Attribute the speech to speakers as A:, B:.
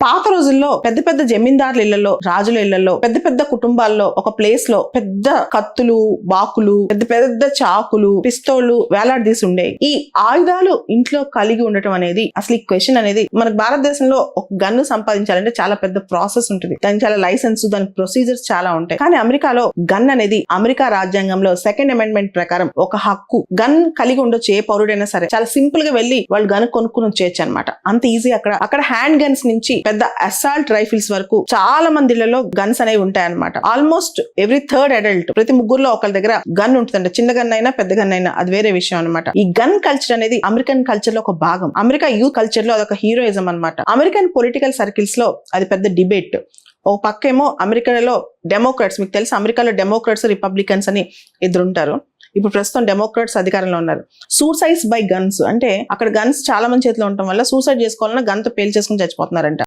A: పాత రోజుల్లో పెద్ద పెద్ద జమీందారుల ఇళ్లలో, రాజుల ఇళ్లలో, పెద్ద పెద్ద కుటుంబాల్లో ఒక ప్లేస్ లో పెద్ద కత్తులు, బాకులు, పెద్ద పెద్ద చాకులు, పిస్తోళ్లు వేలాడదీసి ఉండేవి. ఈ ఆయుధాలు ఇంట్లో కలిగి ఉండటం అనేది అసలు ఈ క్వశ్చన్ అనేది మనకు భారతదేశంలో ఒక గన్ను సంపాదించాలంటే చాలా పెద్ద ప్రాసెస్ ఉంటుంది. దానికి చాలా లైసెన్స్, దానికి ప్రొసీజర్స్ చాలా ఉంటాయి. కానీ అమెరికాలో గన్ అనేది అమెరికా రాజ్యాంగంలో సెకండ్ అమెండ్మెంట్ ప్రకారం ఒక హక్కు. గన్ కలిగి ఉండొచ్చు ఏ పౌరుడైనా సరే. చాలా సింపుల్ గా వెళ్లి వాళ్ళు గన్ కొనుక్కుని వచ్చేయచ్చు అనమాట. అంత ఈజీ. అక్కడ హ్యాండ్ గన్స్ నుంచి పెద్ద అసాల్ట్ రైఫిల్స్ వరకు చాలా మందిలలో గన్స్ అనేవి ఉంటాయి అనమాట. ఆల్మోస్ట్ ఎవ్రీ థర్డ్ అడల్ట్, ప్రతి ముగ్గురులో ఒకరి దగ్గర గన్ ఉంటుందంట. చిన్న గన్ అయినా పెద్ద గన్ అయినా అది వేరే విషయం అనమాట. ఈ గన్ కల్చర్ అనేది అమెరికన్ కల్చర్ లో ఒక భాగం. అమెరికా యూత్ కల్చర్ లో అదొక హీరోయిజం అనమాట. అమెరికన్ పొలిటికల్ సర్కిల్స్ లో అది పెద్ద డిబేట్. ఒక పక్కేమో అమెరికాలో డెమోక్రాట్స్, మీకు తెలుసు అమెరికాలో డెమోక్రాట్స్, రిపబ్లికన్స్ అని ఇద్దరు ఉంటారు. ఇప్పుడు ప్రస్తుతం డెమోక్రాట్స్ అధికారంలో ఉన్నారు. సూసైడ్స్ బై గన్స్ అంటే అక్కడ గన్స్ చాలా మంది చేతిలో ఉండటం వల్ల సూసైడ్ చేసుకోవాలన్నా గన్ తో పేల్ చేసుకుని చచ్చిపోతున్నారంట.